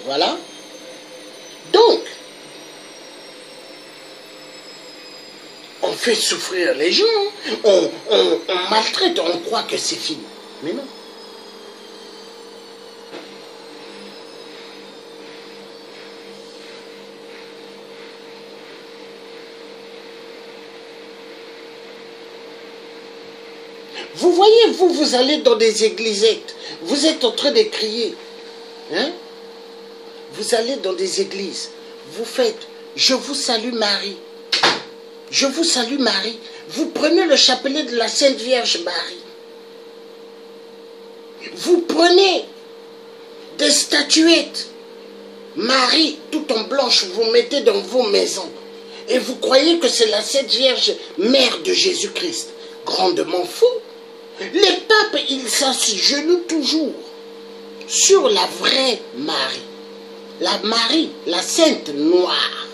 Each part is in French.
Voilà. Donc, on fait souffrir les gens, on maltraite, on croit que c'est fini. Mais non. Vous voyez, vous allez dans des églisettes, vous êtes en train de crier. Hein? Vous allez dans des églises, vous faites « Je vous salue Marie ». Je vous salue Marie. Vous prenez le chapelet de la Sainte Vierge Marie. Vous prenez des statuettes Marie tout en blanche, vous mettez dans vos maisons. Et vous croyez que c'est la Sainte Vierge, mère de Jésus-Christ. Grandement fou. Les papes, ils s'agenouillent toujours sur la vraie Marie. La Marie, la Sainte Noire.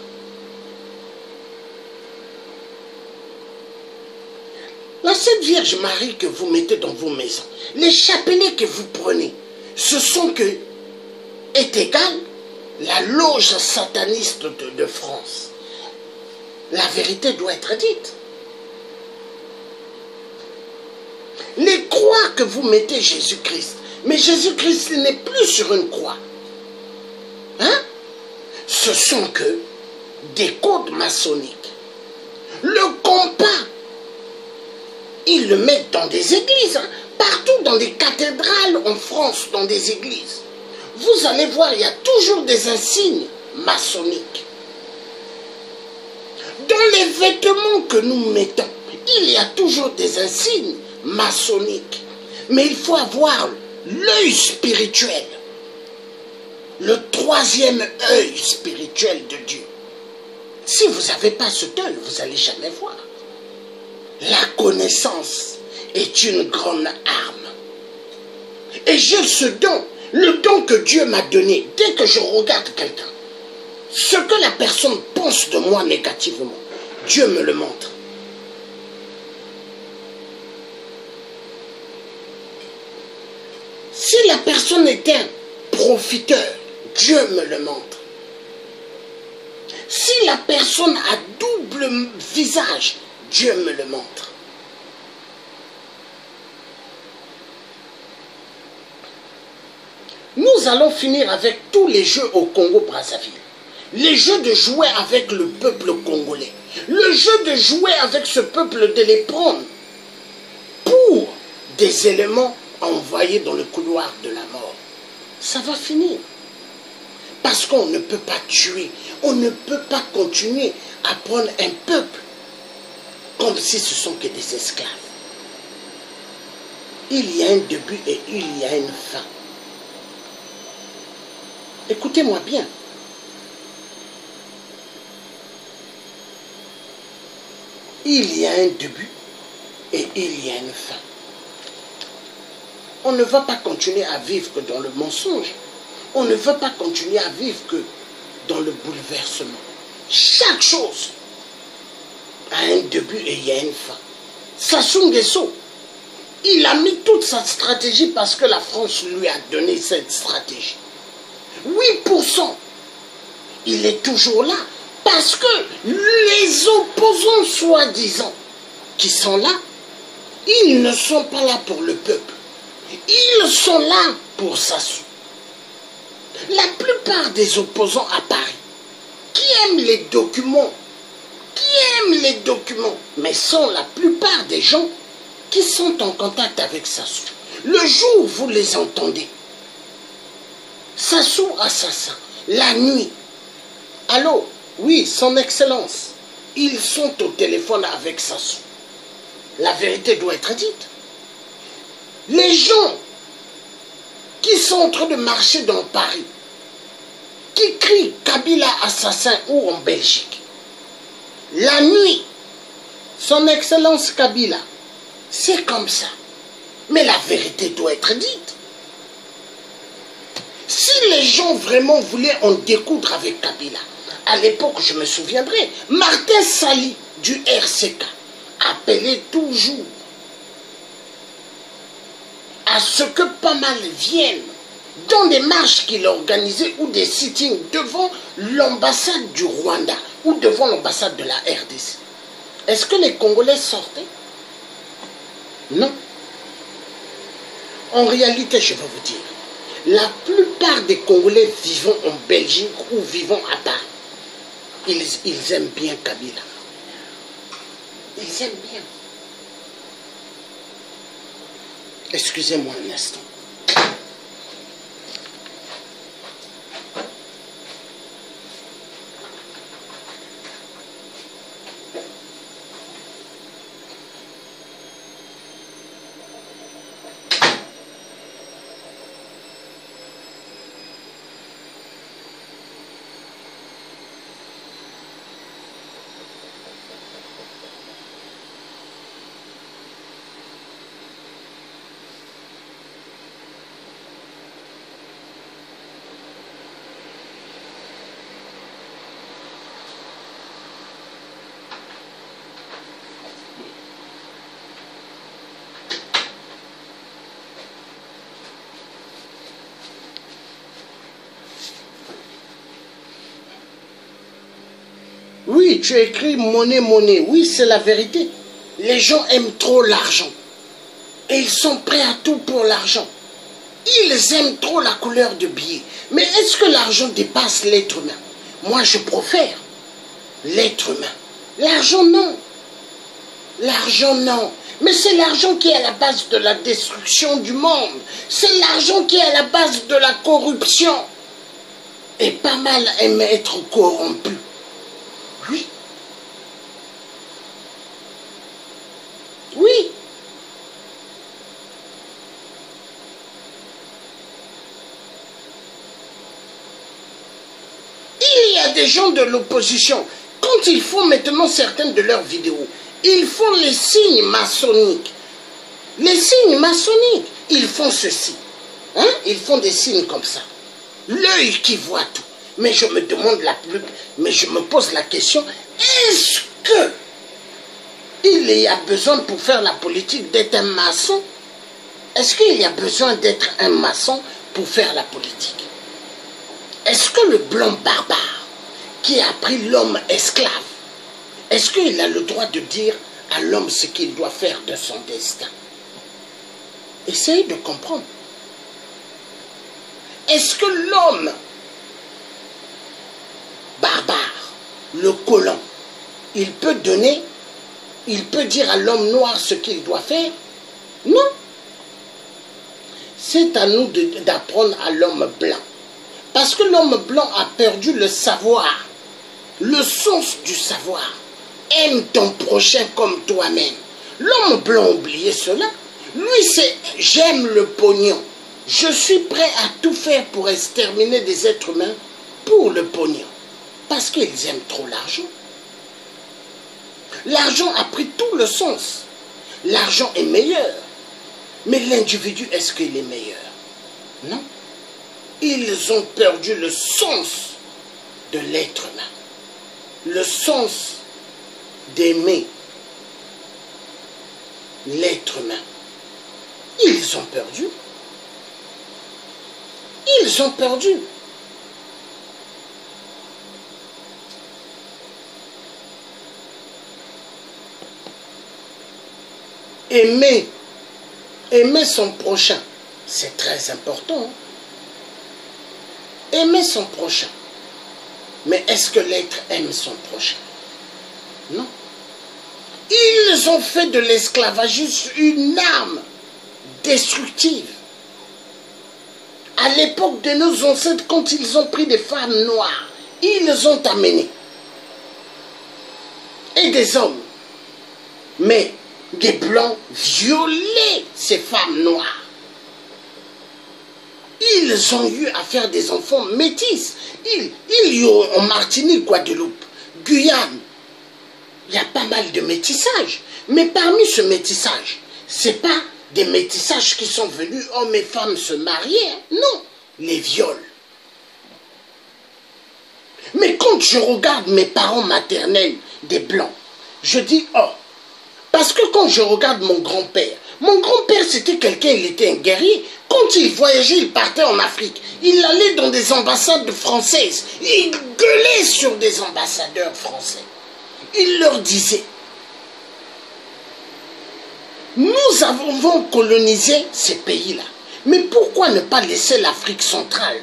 La Sainte Vierge Marie que vous mettez dans vos maisons, les chapelets que vous prenez, ce sont que, est égal la loge sataniste de France. La vérité doit être dite. Les croix que vous mettez Jésus-Christ, mais Jésus-Christ n'est plus sur une croix. Hein? Ce sont que des codes maçonniques. Le compas, ils le mettent dans des églises, hein, partout dans des cathédrales en France, dans des églises. Vous allez voir, il y a toujours des insignes maçonniques. Dans les vêtements que nous mettons, il y a toujours des insignes maçonniques. Mais il faut avoir l'œil spirituel, le troisième œil spirituel de Dieu. Si vous n'avez pas cet œil, vous n'allez jamais voir. La connaissance est une grande arme. Et j'ai ce don, le don que Dieu m'a donné. Dès que je regarde quelqu'un, ce que la personne pense de moi négativement, Dieu me le montre. Si la personne est un profiteur, Dieu me le montre. Si la personne a double visage, Dieu me le montre. Nous allons finir avec tous les jeux au Congo-Brazzaville. Les jeux de jouer avec le peuple congolais. Le jeu de jouer avec ce peuple, de les prendre pour des éléments envoyés dans le couloir de la mort. Ça va finir. Parce qu'on ne peut pas tuer, on ne peut pas continuer à prendre un peuple comme si ce sont que des esclaves. Il y a un début et il y a une fin. Écoutez-moi bien. Il y a un début et il y a une fin. On ne va pas continuer à vivre que dans le mensonge. On ne veut pas continuer à vivre que dans le bouleversement. Chaque chose a un début et il y a une fin. Sassou Nguesso, il a mis toute sa stratégie parce que la France lui a donné cette stratégie. 8%, il est toujours là parce que les opposants soi-disant qui sont là, ils ne sont pas là pour le peuple. Ils sont là pour Sassou. La plupart des opposants à Paris, qui aiment les documents, mais sont la plupart des gens qui sont en contact avec Sassou. Le jour où vous les entendez, Sassou assassin, la nuit, allô, oui, son excellence, ils sont au téléphone avec Sassou. La vérité doit être dite. Les gens qui sont en train de marcher dans Paris, qui crient Kabila assassin ou en Belgique, la nuit, son excellence Kabila, c'est comme ça. Mais la vérité doit être dite. Si les gens vraiment voulaient en découdre avec Kabila, à l'époque, je me souviendrai, Martin Sali du RCK appelait toujours à ce que pas mal viennent dans des marches qu'il organisait ou des sittings devant l'ambassade du Rwanda ou devant l'ambassade de la RDC. Est-ce que les Congolais sortaient? Non. En réalité, je vais vous dire, la plupart des Congolais vivant en Belgique ou vivant à Paris, ils aiment bien Kabila. Ils aiment bien. Excusez-moi un instant. Oui, tu as écrit monnaie, monnaie. Oui, c'est la vérité. Les gens aiment trop l'argent. Et ils sont prêts à tout pour l'argent. Ils aiment trop la couleur de billet. Mais est-ce que l'argent dépasse l'être humain? Moi, je préfère l'être humain. L'argent, non. L'argent, non. Mais c'est l'argent qui est à la base de la destruction du monde. C'est l'argent qui est à la base de la corruption. Et pas mal aiment être corrompus. Oui. Oui. Il y a des gens de l'opposition, quand ils font maintenant certaines de leurs vidéos, ils font les signes maçonniques. Les signes maçonniques, ils font ceci. Hein? Ils font des signes comme ça. L'œil qui voit tout. Mais je me demande mais je me pose la question, est-ce que il y a besoin pour faire la politique d'être un maçon? Est-ce qu'il y a besoin d'être un maçon pour faire la politique? Est-ce que le blanc barbare qui a pris l'homme esclave, est-ce qu'il a le droit de dire à l'homme ce qu'il doit faire de son destin? Essayez de comprendre. Est-ce que l'homme barbare, le colon, il peut dire à l'homme noir ce qu'il doit faire? Non. C'est à nous d'apprendre à l'homme blanc. Parce que l'homme blanc a perdu le savoir, le sens du savoir. Aime ton prochain comme toi-même. L'homme blanc a oublié cela. Lui, c'est j'aime le pognon. Je suis prêt à tout faire pour exterminer des êtres humains pour le pognon. Parce qu'ils aiment trop l'argent. L'argent a pris tout le sens. L'argent est meilleur. Mais l'individu, est-ce qu'il est meilleur? Non. Ils ont perdu le sens de l'être humain. Le sens d'aimer l'être humain. Ils ont perdu. Ils ont perdu. Aimer son prochain, c'est très important. Aimer son prochain. Mais est-ce que l'être aime son prochain? Non. Ils ont fait de l'esclavagisme une arme destructive. À l'époque de nos ancêtres, quand ils ont pris des femmes noires, ils les ont amenées. Et des hommes. Mais des blancs violaient ces femmes noires. Ils ont eu à faire des enfants métis. Il y a en Martinique, Guadeloupe, Guyane, il y a pas mal de métissage. Mais parmi ce métissage, ce n'est pas des métissages qui sont venus, hommes et femmes se marier. Non, les viols. Mais quand je regarde mes parents maternels des blancs, je dis, oh, parce que quand je regarde mon grand-père c'était quelqu'un, il était un guerrier. Quand il voyageait, il partait en Afrique. Il allait dans des ambassades françaises. Il gueulait sur des ambassadeurs français. Il leur disait, nous avons colonisé ces pays-là. Mais pourquoi ne pas laisser l'Afrique centrale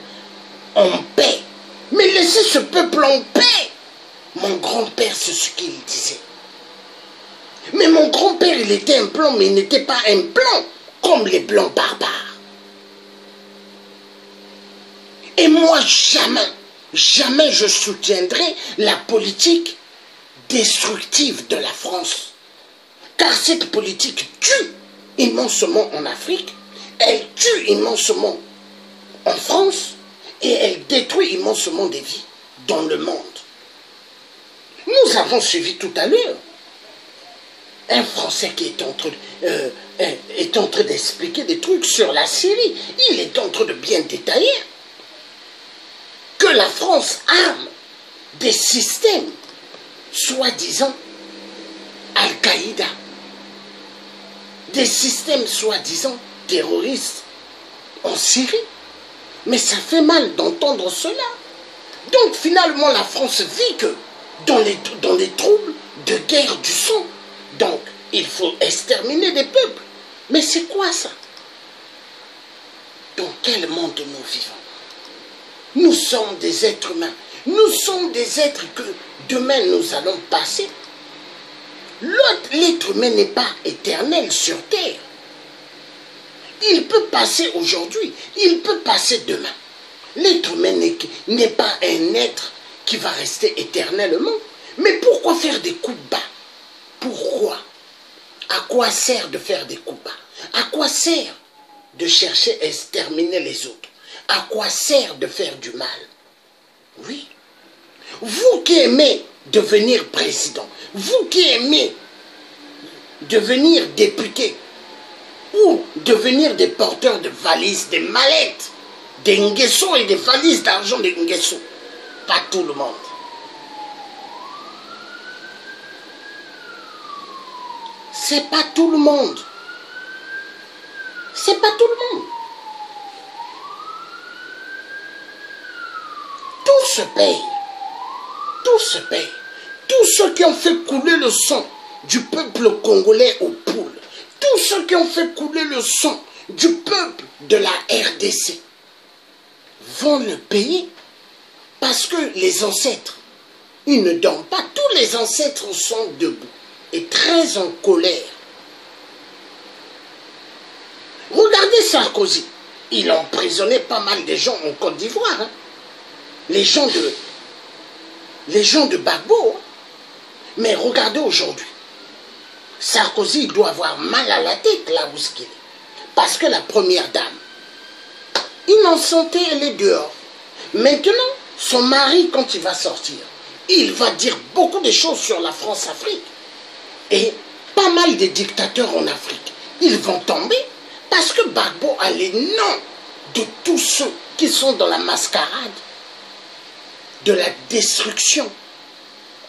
en paix? Mais laisser ce peuple en paix. Mon grand-père, c'est ce qu'il disait. Mais mon grand-père, il était un blanc, mais il n'était pas un blanc comme les blancs barbares. Et moi, jamais je soutiendrai la politique destructive de la France. Car cette politique tue immensement en Afrique, elle tue immensement en France et elle détruit immensement des vies dans le monde. Nous avons suivi tout à l'heure un Français qui est en train d'expliquer des trucs sur la Syrie. Il est en train de bien détailler que la France arme des systèmes soi-disant Al-Qaïda, des systèmes soi-disant terroristes en Syrie. Mais ça fait mal d'entendre cela. Donc finalement la France vit que dans les troubles de guerre du sang. Donc il faut exterminer des peuples. Mais c'est quoi ça? Dans quel monde nous vivons? Nous sommes des êtres humains. Nous sommes des êtres que demain nous allons passer. L'être humain n'est pas éternel sur terre. Il peut passer aujourd'hui, il peut passer demain. L'être humain n'est pas un être qui va rester éternellement. Mais pourquoi faire des coups bas? Pourquoi? À quoi sert de faire des coups bas? À quoi sert de chercher à exterminer les autres? À quoi sert de faire du mal? Oui. Vous qui aimez devenir président, vous qui aimez devenir député, ou devenir des porteurs de valises, des mallettes, des nguessons et des valises d'argent des nguessons. Pas tout le monde. C'est pas tout le monde. C'est pas tout le monde. Tout se paye. Tout se paye. Tous ceux qui ont fait couler le sang du peuple congolais aux poules, tous ceux qui ont fait couler le sang du peuple de la RDC vont le payer parce que les ancêtres, ils ne dorment pas. Tous les ancêtres sont debout et très en colère. Regardez Sarkozy, il a emprisonné pas mal de gens en Côte d'Ivoire. Hein. Les gens de Gbagbo. Hein. Mais regardez aujourd'hui. Sarkozy doit avoir mal à la tête là où il est. Parce que la première dame, innocentée, elle est dehors. Maintenant, son mari, quand il va sortir, il va dire beaucoup de choses sur la France-Afrique. Et pas mal de dictateurs en Afrique, ils vont tomber parce que Gbagbo a les noms de tous ceux qui sont dans la mascarade de la destruction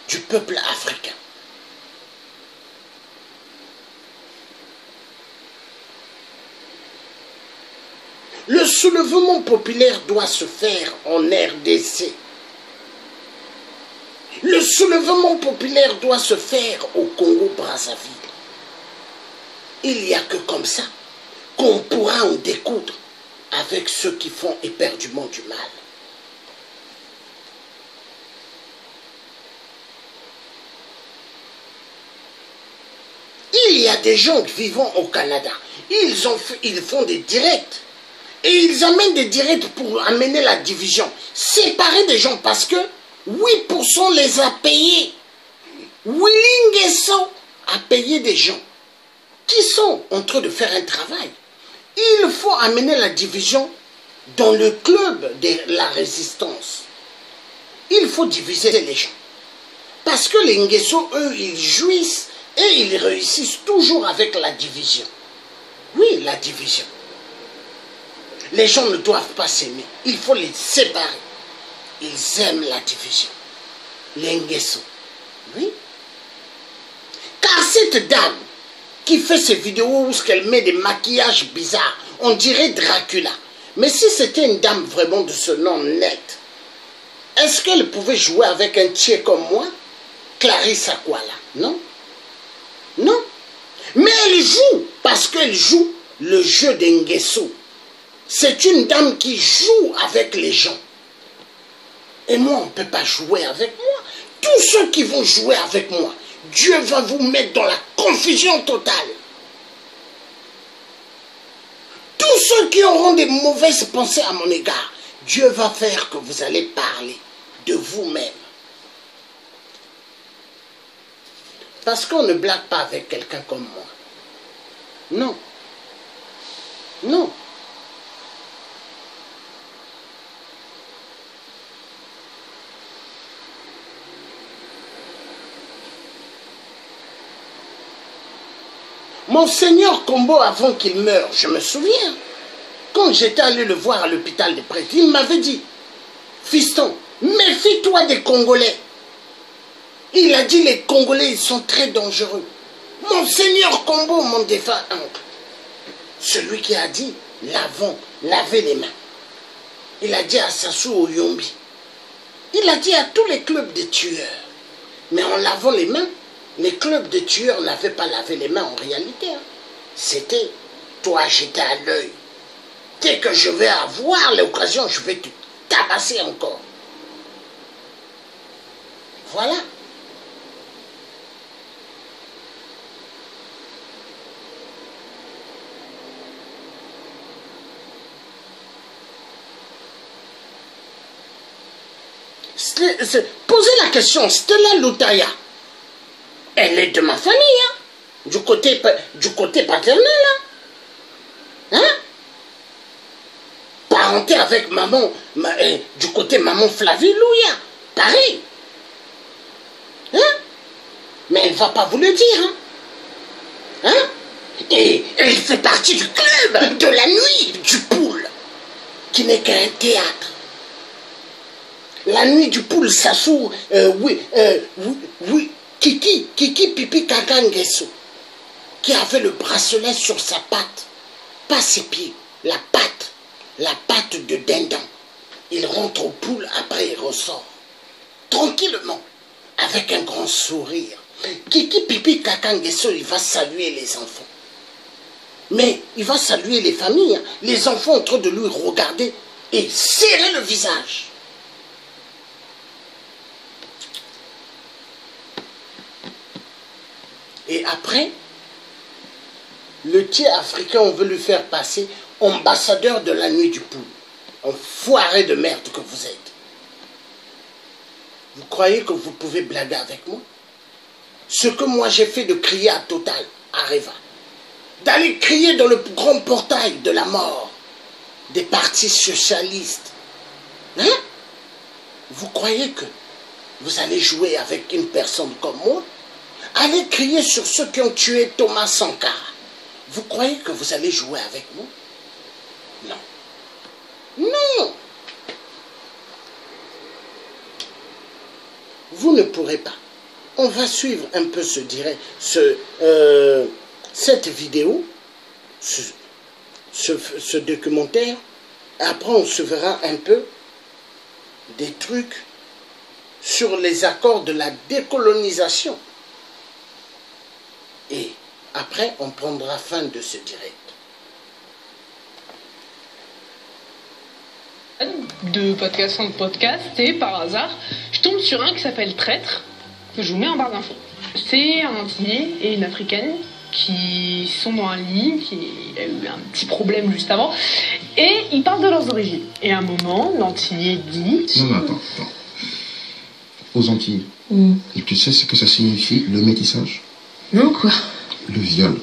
du peuple africain. Le soulèvement populaire doit se faire en RDC. Le soulèvement populaire doit se faire au Congo-Brazzaville. Il n'y a que comme ça qu'on pourra en découdre avec ceux qui font éperdument du mal. Il y a des gens vivant au Canada. Ils font des directs. Et ils amènent des directs pour amener la division. Séparer des gens parce que 8% les a payés. Willing Nguesso a payé des gens qui sont en train de faire un travail. Il faut amener la division dans le club de la résistance. Il faut diviser les gens. Parce que les Nguesso, eux, ils jouissent et ils réussissent toujours avec la division. Oui, la division. Les gens ne doivent pas s'aimer. Il faut les séparer. Ils aiment la division. Les Nguesso. Oui. Car cette dame qui fait ces vidéos où elle met des maquillages bizarres, on dirait Dracula. Mais si c'était une dame vraiment de ce nom net, est-ce qu'elle pouvait jouer avec un tiers comme moi? Clarisse Akwala, non? Non. Mais elle joue, parce qu'elle joue le jeu d'Ngeso. C'est une dame qui joue avec les gens. Et moi, on ne peut pas jouer avec moi. Tous ceux qui vont jouer avec moi, Dieu va vous mettre dans la confusion totale. Tous ceux qui auront des mauvaises pensées à mon égard, Dieu va faire que vous allez parler de vous-même. Parce qu'on ne blague pas avec quelqu'un comme moi. Non. Non. Monseigneur Kombo, avant qu'il meure, je me souviens, quand j'étais allé le voir à l'hôpital des prêtres, il m'avait dit, fiston, méfie-toi des Congolais. Il a dit, les Congolais, ils sont très dangereux. Monseigneur Kombo, mon défunt oncle, celui qui a dit, lavez les mains. Il a dit à Sassou Oyombi. Il a dit à tous les clubs de tueurs. Mais en lavant les mains, les clubs de tueurs n'avaient pas lavé les mains en réalité. Hein. C'était, toi, j'étais à l'œil. Dès que je vais avoir l'occasion, je vais te tabasser encore. Voilà. Posez la question, Stella Lutaya, elle est de ma famille, hein, du côté paternel. Hein, parenté avec maman, du côté maman Flavie Louia, pareil. Hein? Mais elle ne va pas vous le dire. Hein? Hein? Et elle fait partie du club de la nuit du poule, qui n'est qu'un théâtre. La nuit du poule, Sassou, oui, Kiki Pipi Kaka Ngeso, qui avait le bracelet sur sa patte, pas ses pieds, la patte de dindon. Il rentre au poule, après il ressort, tranquillement, avec un grand sourire. Kiki Pipi Kaka Ngeso, il va saluer les enfants. Mais il va saluer les familles, hein. Les enfants en train de lui regarder et serrer le visage. Et après, le tiers africain, on veut lui faire passer ambassadeur de la nuit du poule. Enfoiré de merde que vous êtes. Vous croyez que vous pouvez blaguer avec moi? Ce que moi j'ai fait de crier à Total, à Reva, d'aller crier dans le grand portail de la mort des partis socialistes. Hein? Vous croyez que vous allez jouer avec une personne comme moi? Allez crier sur ceux qui ont tué Thomas Sankara. Vous croyez que vous allez jouer avec moi? Non. Non. Vous ne pourrez pas. On va suivre un peu cette vidéo, ce documentaire. Après, on se verra un peu des trucs sur les accords de la décolonisation. Et après, on prendra fin de ce direct. De podcast en podcast, et par hasard, je tombe sur un qui s'appelle Traître, que je vous mets en barre d'infos. C'est un Antillais et une Africaine qui sont dans un lit, qui a eu un petit problème juste avant, et ils parlent de leurs origines. Et à un moment, l'Antillais dit... Non, attends. Aux Antilles. Et tu sais ce que ça signifie, le métissage? Non, quoi? Le viol.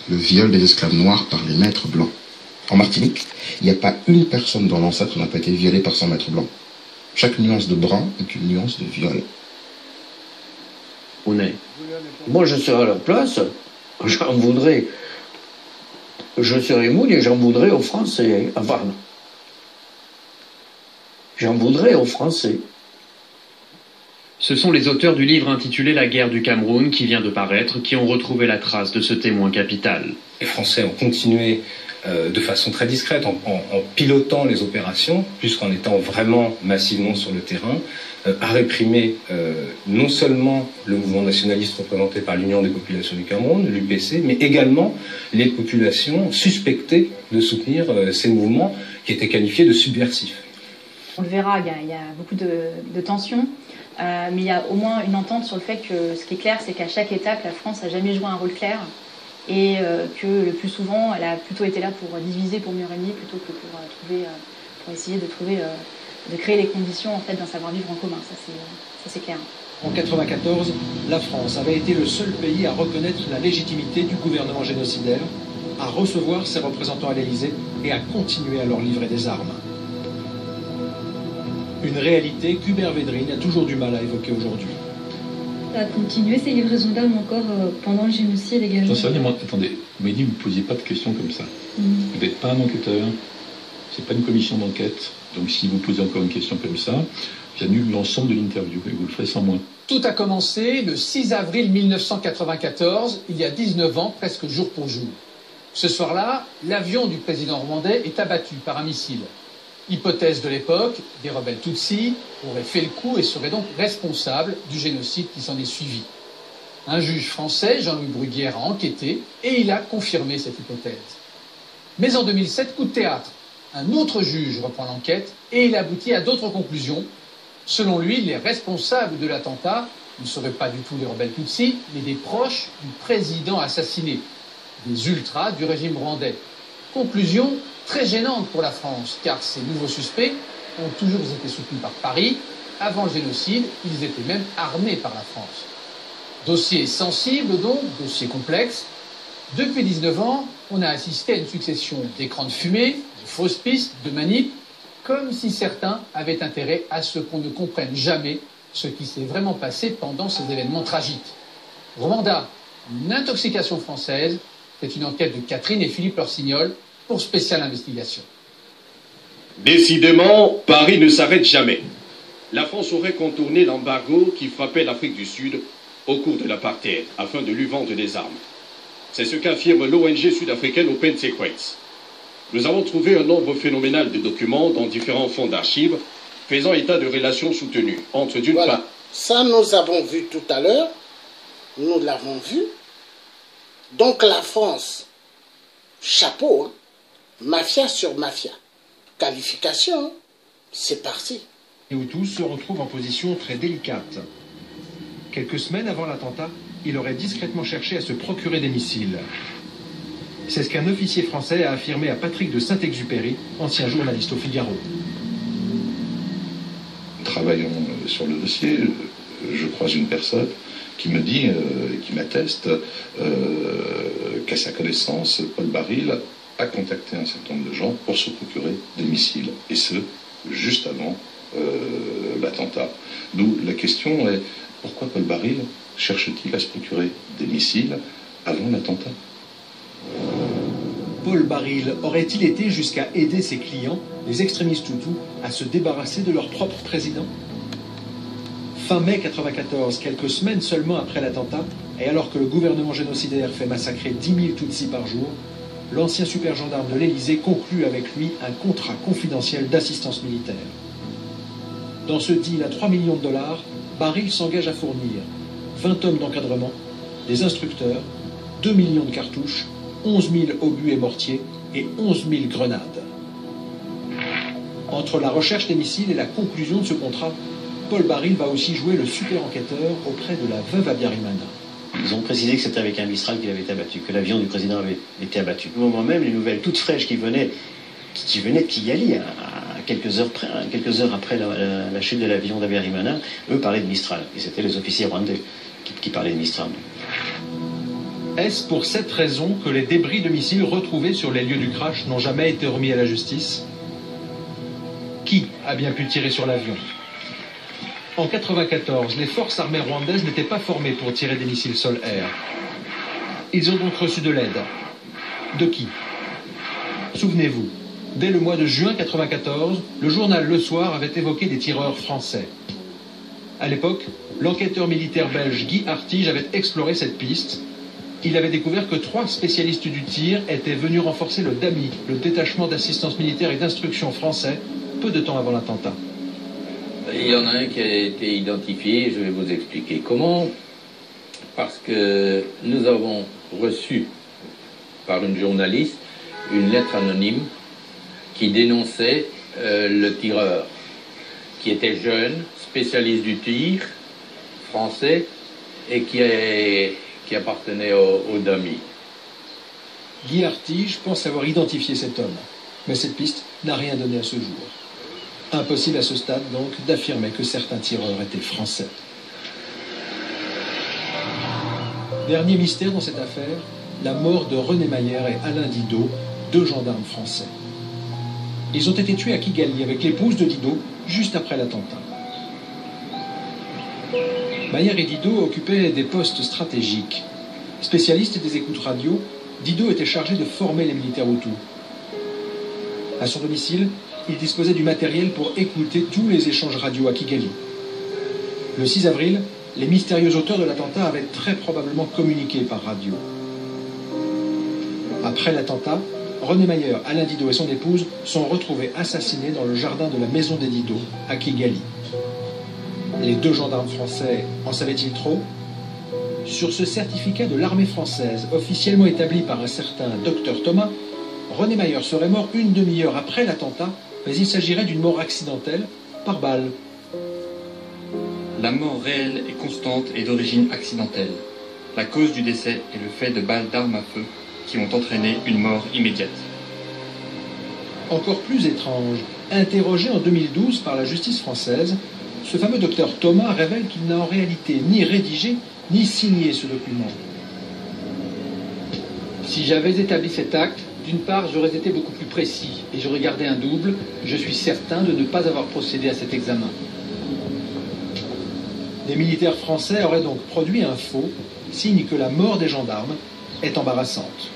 Le viol des esclaves noirs par les maîtres blancs. En Martinique, il n'y a pas une personne dans l'ancêtre qui n'a pas été violée par son maître blanc. Chaque nuance de brun est une nuance de viol. Moi, je serais à leur place, j'en voudrais. Je serais moule et j'en voudrais aux Français. Enfin, j'en voudrais aux Français. Ce sont les auteurs du livre intitulé La guerre du Cameroun, qui vient de paraître, qui ont retrouvé la trace de ce témoin capital. Les Français ont continué de façon très discrète, en pilotant les opérations, puisqu'en étant vraiment massivement sur le terrain, à réprimer non seulement le mouvement nationaliste représenté par l'Union des populations du Cameroun, l'UPC, mais également les populations suspectées de soutenir ces mouvements qui étaient qualifiés de subversifs. On le verra, il y a beaucoup de tensions. Mais il y a au moins une entente sur le fait que ce qui est clair, c'est qu'à chaque étape, la France n'a jamais joué un rôle clair et que le plus souvent, elle a plutôt été là pour diviser, pour mieux régner, plutôt que pour essayer de créer les conditions en fait, d'un savoir-vivre en commun. Ça, c'est clair. En 1994, la France avait été le seul pays à reconnaître la légitimité du gouvernement génocidaire, à recevoir ses représentants à l'Élysée et à continuer à leur livrer des armes. Une réalité qu'Hubert Védrine a toujours du mal à évoquer aujourd'hui. À continuer ces livraisons d'armes encore pendant le génocide également. Attendez, vous m'avez dit que vous ne posiez pas de questions comme ça. Vous n'êtes pas un enquêteur, c'est pas une commission d'enquête. Donc si vous posez encore une question comme ça, j'annule l'ensemble de l'interview et vous le ferez sans moi. Tout a commencé le 6 avril 1994, il y a 19 ans, presque jour pour jour. Ce soir-là, l'avion du président rwandais est abattu par un missile. Hypothèse de l'époque, des rebelles Tutsis auraient fait le coup et seraient donc responsables du génocide qui s'en est suivi. Un juge français, Jean-Louis Bruguière, a enquêté et il a confirmé cette hypothèse. Mais en 2007, coup de théâtre. Un autre juge reprend l'enquête et il aboutit à d'autres conclusions. Selon lui, les responsables de l'attentat ne seraient pas du tout les rebelles Tutsis, mais des proches du président assassiné, des ultras du régime rwandais. Conclusion très gênante pour la France, car ces nouveaux suspects ont toujours été soutenus par Paris. Avant le génocide, ils étaient même armés par la France. Dossier sensible donc, dossier complexe. Depuis 19 ans, on a assisté à une succession d'écrans de fumée, de fausses pistes, de manips, comme si certains avaient intérêt à ce qu'on ne comprenne jamais ce qui s'est vraiment passé pendant ces événements tragiques. Rwanda, une intoxication française, c'est une enquête de Catherine et Philippe Lorsignol pour Spéciale Investigation. Décidément, Paris ne s'arrête jamais. La France aurait contourné l'embargo qui frappait l'Afrique du Sud au cours de l'apartheid afin de lui vendre des armes. C'est ce qu'affirme l'ONG sud-africaine Open Secrets. Nous avons trouvé un nombre phénoménal de documents dans différents fonds d'archives faisant état de relations soutenues entre d'une part... Voilà, ça nous avons vu tout à l'heure, nous l'avons vu. Donc la France, chapeau, hein? Mafia sur mafia. Qualification, hein? C'est parti. Les Hutus se retrouvent en position très délicate. Quelques semaines avant l'attentat, il aurait discrètement cherché à se procurer des missiles. C'est ce qu'un officier français a affirmé à Patrick de Saint-Exupéry, ancien journaliste au Figaro. Travaillant sur le dossier, je croise une personne qui me dit, qui m'atteste qu'à sa connaissance, Paul Baril a contacté un certain nombre de gens pour se procurer des missiles, et ce, juste avant l'attentat. D'où la question est, pourquoi Paul Baril cherche-t-il à se procurer des missiles avant l'attentat? Paul Baril aurait-il été jusqu'à aider ses clients, les extrémistes Hutus, à se débarrasser de leur propre président? Fin mai 1994, quelques semaines seulement après l'attentat, et alors que le gouvernement génocidaire fait massacrer 10 000 Tutsis par jour, l'ancien super gendarme de l'Élysée conclut avec lui un contrat confidentiel d'assistance militaire. Dans ce deal à 3 millions de $, Baril s'engage à fournir 20 hommes d'encadrement, des instructeurs, 2 millions de cartouches, 11 000 obus et mortiers et 11 000 grenades. Entre la recherche des missiles et la conclusion de ce contrat, Paul Baril va aussi jouer le super enquêteur auprès de la veuve Abiyarimana. Ils ont précisé que c'était avec un Mistral qu'il avait été abattu, que l'avion du président avait été abattu. Au moment même, les nouvelles toutes fraîches qui venaient de Kigali, à quelques heures après la chute de l'avion d'Abiyarimana, eux parlaient de Mistral. Et c'était les officiers rwandais qui parlaient de Mistral. Est-ce pour cette raison que les débris de missiles retrouvés sur les lieux du crash n'ont jamais été remis à la justice? Qui a bien pu tirer sur l'avion? En 1994, les forces armées rwandaises n'étaient pas formées pour tirer des missiles sol-air. Ils ont donc reçu de l'aide. De qui? Souvenez-vous, dès le mois de juin 1994, le journal Le Soir avait évoqué des tireurs français. À l'époque, l'enquêteur militaire belge Guy Artige avait exploré cette piste. Il avait découvert que 3 spécialistes du tir étaient venus renforcer le DAMI, le détachement d'assistance militaire et d'instruction français, peu de temps avant l'attentat. Il y en a un qui a été identifié, je vais vous expliquer comment. Parce que nous avons reçu par une journaliste une lettre anonyme qui dénonçait le tireur, qui était jeune, spécialiste du tir, français, et qui appartenait au DAMI. Guy Artige pense avoir identifié cet homme, mais cette piste n'a rien donné à ce jour. Impossible à ce stade, donc, d'affirmer que certains tireurs étaient français. Dernier mystère dans cette affaire, la mort de René Mayer et Alain Didot, 2 gendarmes français. Ils ont été tués à Kigali avec l'épouse de Didot, juste après l'attentat. Mayer et Didot occupaient des postes stratégiques. Spécialiste des écoutes radio, Didot était chargé de former les militaires hutus. À son domicile, il disposait du matériel pour écouter tous les échanges radio à Kigali. Le 6 avril, les mystérieux auteurs de l'attentat avaient très probablement communiqué par radio. Après l'attentat, René Mayer, Alain Didot et son épouse sont retrouvés assassinés dans le jardin de la maison des Didot, à Kigali. Les 2 gendarmes français en savaient-ils trop? Sur ce certificat de l'armée française, officiellement établi par un certain docteur Thomas, René Mayer serait mort une demi-heure après l'attentat, mais il s'agirait d'une mort accidentelle, par balle. La mort réelle et constante est d'origine accidentelle. La cause du décès est le fait de balles d'armes à feu qui ont entraîné une mort immédiate. Encore plus étrange, interrogé en 2012 par la justice française, ce fameux docteur Thomas révèle qu'il n'a en réalité ni rédigé ni signé ce document. Si j'avais établi cet acte, d'une part, j'aurais été beaucoup plus précis et j'aurais gardé un double. Je suis certain de ne pas avoir procédé à cet examen. Les militaires français auraient donc produit un faux, signe que la mort des gendarmes est embarrassante.